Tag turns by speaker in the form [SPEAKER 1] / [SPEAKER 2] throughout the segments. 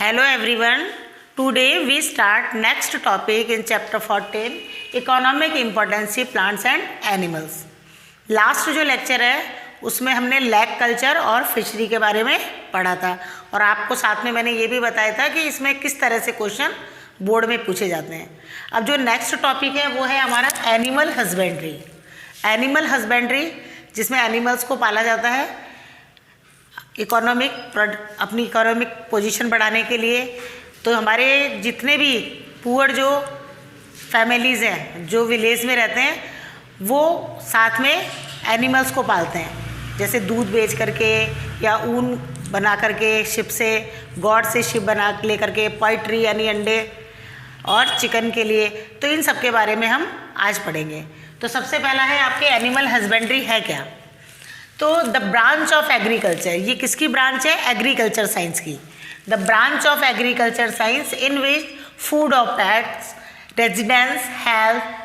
[SPEAKER 1] Hello everyone. Today we start next topic in chapter 14 Economic Importance Plants and Animals. Last जो lecture है उसमें हमने lag culture और fishery के बारे में पढ़ा था और आपको साथ में मैंने ये भी बताया था कि इसमें किस तरह से क्वेश्चन बोर्ड में पूछे जाते हैं। अब जो नेक्स्ट टॉपिक है वो है हमारा एनिमल हस्बेंड्री। एनिमल हस्बेंड्री जिसमें एनिमल्स को पाला जाता है अपनी इकोनॉमिक पोजीशन बढ़ाने के लिए। तो हमारे जितने भी पुअर जो फैमिलीज़ हैं जो विलेज में रहते हैं वो साथ में एनिमल्स को पालते हैं, जैसे दूध बेच करके या ऊन बना करके शिप से गॉड से शिप बना ले करके, पोल्ट्री यानी अंडे और चिकन के लिए। तो इन सब के बारे में हम आज पढ़ेंगे। तो सबसे पहला है आपके एनिमल हस्बेंड्री है क्या। तो द ब्रांच ऑफ एग्रीकल्चर, ये किसकी ब्रांच है? एग्रीकल्चर साइंस की। The branch of agriculture science in which food of pets, residence, health,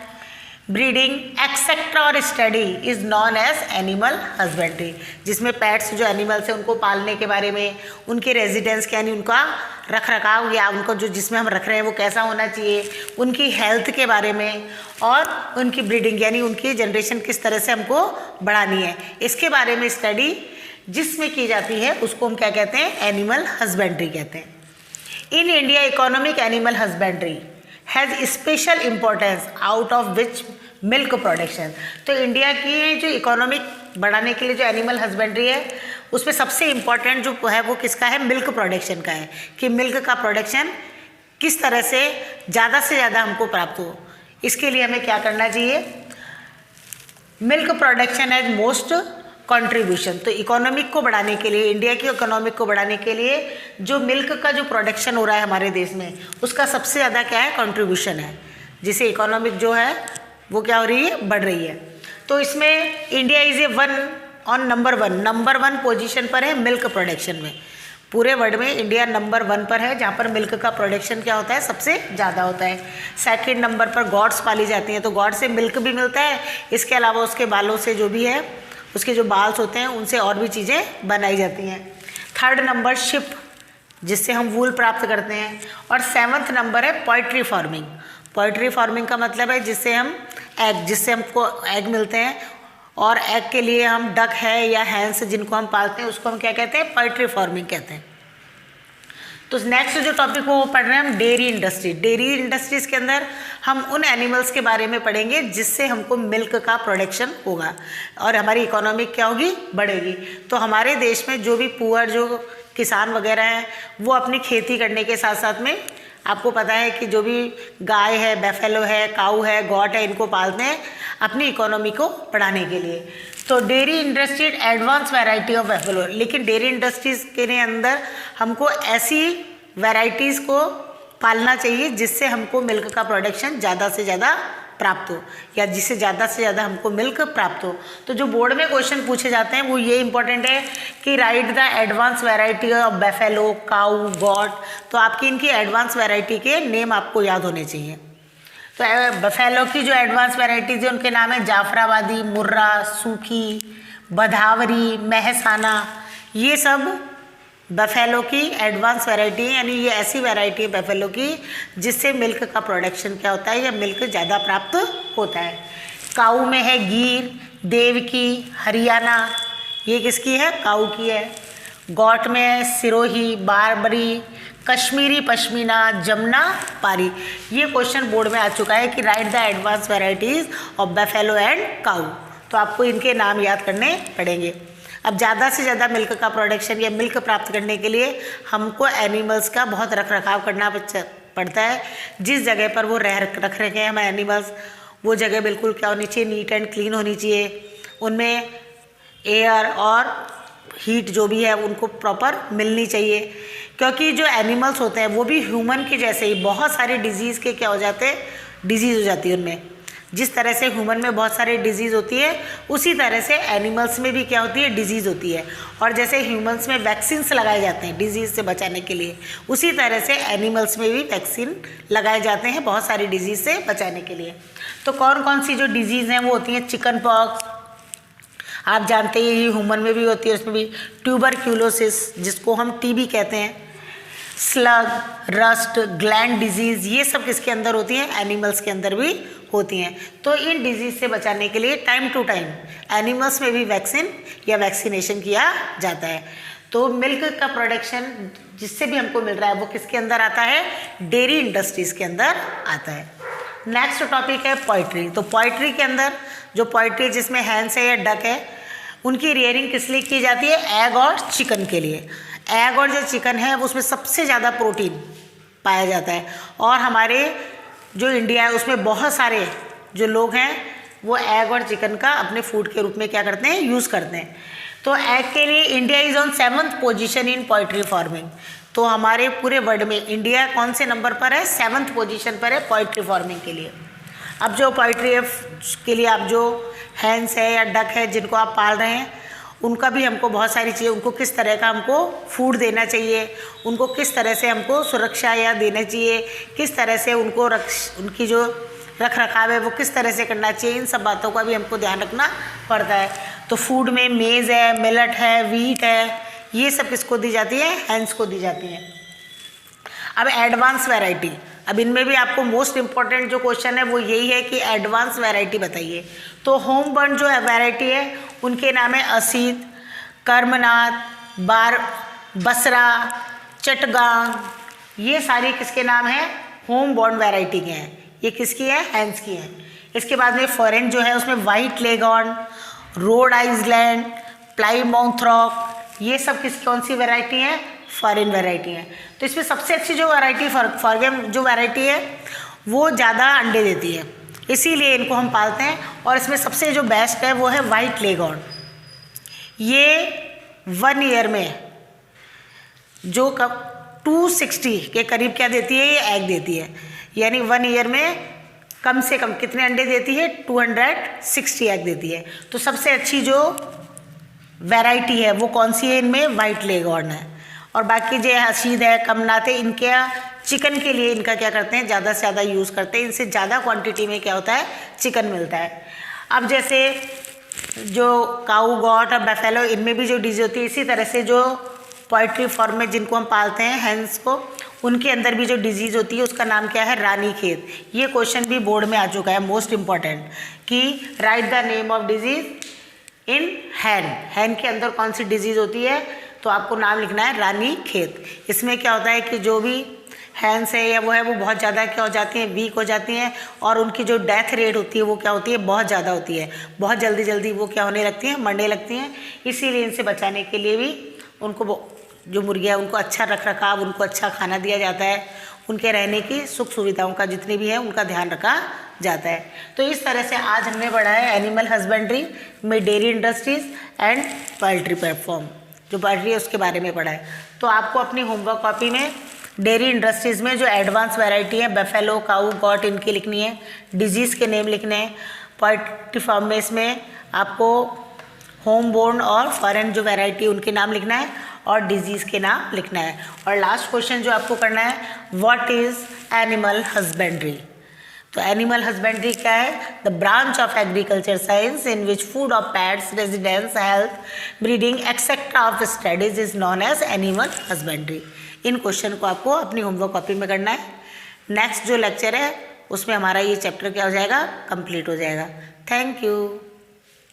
[SPEAKER 1] breeding etcetera और study is known as animal husbandry, जिसमें पेट्स जो एनिमल्स हैं उनको पालने के बारे में, उनके रेजिडेंस यानी उनका रख रखाव या उनको जो जिसमें हम रख रहे हैं वो कैसा होना चाहिए, उनकी हेल्थ के बारे में और उनकी ब्रीडिंग यानी उनकी जनरेशन किस तरह से हमको बढ़ानी है, इसके बारे में स्टडी जिसमें की जाती है उसको हम क्या कहते हैं? एनिमल हस्बेंड्री कहते हैं। In India economic animal husbandry has special importance out of which milk production. तो इंडिया की जो इकोनॉमिक बढ़ाने के लिए जो एनिमल हस्बेंड्री है उसमें सबसे इम्पॉर्टेंट जो है वो किसका है? मिल्क प्रोडक्शन का है, कि मिल्क का प्रोडक्शन किस तरह से ज़्यादा हमको प्राप्त हो। इसके लिए हमें क्या करना चाहिए? Milk production as most contribution. तो इकोनॉमिक को बढ़ाने के लिए, इंडिया की इकोनॉमिक को बढ़ाने के लिए जो मिल्क का जो प्रोडक्शन हो रहा है हमारे देश में उसका सबसे ज़्यादा क्या है? कंट्रीब्यूशन है, जिसे इकोनॉमिक जो है वो क्या हो रही है? बढ़ रही है। तो इसमें India is a number one position पर है मिल्क प्रोडक्शन में। पूरे वर्ल्ड में इंडिया नंबर 1 पर है जहाँ पर मिल्क का प्रोडक्शन क्या होता है? सबसे ज़्यादा होता है। सेकंड नंबर पर गॉड्स पाली जाती हैं, तो गॉड से मिल्क भी मिलता है, इसके अलावा उसके बालों से जो भी है उसके जो बाल्स होते हैं उनसे और भी चीज़ें बनाई जाती हैं। थर्ड नंबर शिप, जिससे हम वूल प्राप्त करते हैं। और 7th नंबर है पोल्ट्री फार्मिंग। पोल्ट्री फार्मिंग का मतलब है जिससे हमको एग मिलते हैं और एग के लिए हम डक है या हैंस जिनको हम पालते हैं उसको हम क्या कहते हैं? पोल्ट्री फार्मिंग कहते हैं। तो नेक्स्ट जो टॉपिक वो पढ़ रहे हैं हम डेयरी इंडस्ट्री। डेयरी इंडस्ट्रीज़ के अंदर हम उन एनिमल्स के बारे में पढ़ेंगे जिससे हमको मिल्क का प्रोडक्शन होगा और हमारी इकोनॉमी क्या होगी? बढ़ेगी। तो हमारे देश में जो भी पुअर जो किसान वगैरह हैं वो अपनी खेती करने के साथ साथ में आपको पता है कि जो भी गाय है, बैफेलो है, काऊ है, गॉट है, इनको पालते हैं अपनी इकोनॉमी को बढ़ाने के लिए। तो dairy industry advance variety of बैफेलो, लेकिन डेयरी इंडस्ट्रीज़ के अंदर हमको ऐसी वैरायटीज़ को पालना चाहिए जिससे हमको मिल्क का प्रोडक्शन ज़्यादा से ज़्यादा प्राप्त हो या जिससे ज़्यादा से ज़्यादा हमको मिल्क प्राप्त हो। तो जो बोर्ड में क्वेश्चन पूछे जाते हैं वो ये इंपॉर्टेंट है कि right the advance variety of बैफेलो, cow, got. तो आपकी इनकी एडवांस वैरायटी के नेम आपको याद होने चाहिए। तो बफेलो की जो एडवांस वैरायटीज है उनके नाम है जाफराबादी, मुर्रा, सूखी, बधावरी, महसाना। ये सब बफेलो की एडवांस वैरायटी है, यानी ये ऐसी वैरायटी है बफेलो की जिससे मिल्क का प्रोडक्शन क्या होता है या मिल्क ज़्यादा प्राप्त होता है। काऊ में है गिर, देवकी, हरियाणा, ये किसकी है? काऊ की है। गॉट में है सिरोही, बारबरी, कश्मीरी पश्मीना, जमुना पारी। ये क्वेश्चन बोर्ड में आ चुका है कि right the advance varieties of buffalo and cow. तो आपको इनके नाम याद करने पड़ेंगे। अब ज़्यादा से ज़्यादा मिल्क का प्रोडक्शन या मिल्क प्राप्त करने के लिए हमको एनिमल्स का बहुत रख रखाव करना पड़ता है। जिस जगह पर वो रख रखे हैं हम एनिमल्स, वो जगह बिल्कुल क्या होनी चाहिए? नीट एंड क्लीन होनी चाहिए। उनमें एयर और हीट जो भी है उनको प्रॉपर मिलनी चाहिए, क्योंकि जो एनिमल्स होते हैं वो भी ह्यूमन के जैसे ही बहुत सारे डिजीज़ के क्या हो जाते हैं? डिजीज़ हो जाती है उनमें। जिस तरह से ह्यूमन में बहुत सारी डिजीज़ होती है उसी तरह से एनिमल्स में भी क्या होती है? डिजीज़ होती है। और जैसे ह्यूमन्स में वैक्सीन्स लगाए जाते हैं डिजीज़ से बचाने के लिए, उसी तरह से एनिमल्स में भी वैक्सीन लगाए जाते हैं बहुत सारी डिजीज़ से बचाने के लिए। तो कौन कौन सी जो डिजीज़ हैं वो होती हैं? चिकन पॉक्स, आप जानते ही ह्यूमन में भी होती है, उसमें भी ट्यूबरक्यूलोसिस जिसको हम टीबी कहते हैं, स्लग, रस्ट, ग्लैंड डिजीज़, ये सब किसके अंदर होती हैं? एनिमल्स के अंदर भी होती हैं। तो इन डिजीज़ से बचाने के लिए टाइम टू टाइम एनिमल्स में भी वैक्सीन या वैक्सीनेशन किया जाता है। तो मिल्क का प्रोडक्शन जिससे भी हमको मिल रहा है वो किसके अंदर आता है? डेयरी इंडस्ट्रीज़ के अंदर आता है। नेक्स्ट टॉपिक है पोल्ट्री। तो पोल्ट्री के अंदर जो पोल्ट्री जिसमें हैंस है या डक है, उनकी रियरिंग किस लिए की जाती है? एग और चिकन के लिए। एग और जो चिकन है उसमें सबसे ज़्यादा प्रोटीन पाया जाता है, और हमारे जो इंडिया है उसमें बहुत सारे जो लोग हैं वो एग और चिकन का अपने फूड के रूप में क्या करते हैं? यूज़ करते हैं। तो एग के लिए India is on 7th position in poultry farming. तो हमारे पूरे वर्ल्ड में इंडिया कौन से नंबर पर है? 7th पोजीशन पर है पोल्ट्री फार्मिंग के लिए। अब जो पोल्ट्री के लिए आप जो हैंस है या डक है जिनको आप पाल रहे हैं, उनका भी हमको बहुत सारी चीज़ें, उनको किस तरह का हमको फूड देना चाहिए, उनको किस तरह से हमको सुरक्षा या देना चाहिए, किस तरह से उनको उनकी जो रख रखाव है वो किस तरह से करना चाहिए, इन सब बातों का भी हमको ध्यान रखना पड़ता है। तो फूड में मेज़ है, मिलेट है, व्हीट है, ये सब किसको दी जाती है? हैंस को दी जाती है। अब एडवांस वैरायटी, अब इनमें भी आपको मोस्ट इम्पॉर्टेंट जो क्वेश्चन है वो यही है कि एडवांस वैरायटी बताइए। तो होम बर्न जो वैरायटी है उनके नाम है असीद, कर्मनाथ, बसरा, चटगांग, ये सारी किसके नाम हैं? होम बॉर्न वैरायटी के हैं। ये किसकी है? हैंस की है। इसके बाद में फॉरेन जो है उसमें white Leghorn, Rhode Island, Plymouth Rock, ये सब कौन सी वैरायटी है? फॉरेन वैरायटी है। तो इसमें सबसे अच्छी जो वैरायटी फॉरेन जो वैरायटी है वो ज़्यादा अंडे देती है, इसीलिए इनको हम पालते हैं। और इसमें सबसे जो बेस्ट है वो है वाइट लेगॉन। ये 1 ईयर में जो 260 के करीब क्या देती है? ये एग देती है। यानी 1 ईयर में कम से कम कितने अंडे देती है? 260 एग देती है। तो सबसे अच्छी जो वैरायटी है वो कौन सी है? इनमें वाइट लेगॉन है। और बाकी जो हसीद है, कमनाथ है, इनके चिकन के लिए इनका क्या करते हैं? ज़्यादा से ज़्यादा यूज़ करते हैं। इनसे ज़्यादा क्वांटिटी में क्या होता है? चिकन मिलता है। अब जैसे जो काऊ, गॉट और बफेलो, इनमें भी जो डिजीज होती है, इसी तरह से जो पोल्ट्री फार्म में जिनको हम पालते हैं हैंस को, उनके अंदर भी जो डिजीज़ होती है उसका नाम क्या है? रानीखेत। ये क्वेश्चन भी बोर्ड में आ चुका है, मोस्ट इम्पॉर्टेंट, कि right the name of disease in hen. Hen के अंदर कौन सी डिजीज़ होती है? तो आपको नाम लिखना है रानीखेत। इसमें क्या होता है कि जो भी हैंस है या वो है वो बहुत ज़्यादा क्या हो जाती हैं? वीक हो जाती हैं, और उनकी जो डेथ रेट होती है वो क्या होती है? बहुत ज़्यादा होती है। बहुत जल्दी जल्दी वो क्या होने लगती हैं? मरने लगती हैं। इसीलिए इनसे बचाने के लिए भी उनको जो मुर्गियाँ उनको अच्छा रख रखाव, उनको अच्छा खाना दिया जाता है, उनके रहने की सुख सुविधाओं का जितनी भी है उनका ध्यान रखा जाता है। तो इस तरह से आज हमने पढ़ा है एनिमल हस्बेंड्री में dairy industries and poultry platform, जो पोल्ट्री है उसके बारे में पढ़ा है। तो आपको अपनी होमवर्क कॉपी में डेयरी इंडस्ट्रीज़ में जो एडवांस वैरायटी है, बफेलो, काऊ, गॉट, इनकी लिखनी है, डिजीज़ के नेम लिखने हैं। पोल्ट्री फार्म में इसमें आपको होम बोर्न और फॉरेन जो वैरायटी है उनके नाम लिखना है, और डिजीज़ के नाम लिखना है। और लास्ट क्वेश्चन जो आपको करना है, व्हाट इज़ एनिमल हस्बेंड्री। तो एनिमल हस्बेंड्री क्या है? The branch of agriculture science in which food of pets, residence, health, breeding etcetera of studies is known as animal husbandry. इन क्वेश्चन को आपको अपनी होमवर्क कॉपी में करना है। नेक्स्ट जो लेक्चर है उसमें हमारा ये चैप्टर क्या हो जाएगा? कंप्लीट हो जाएगा। Thank you.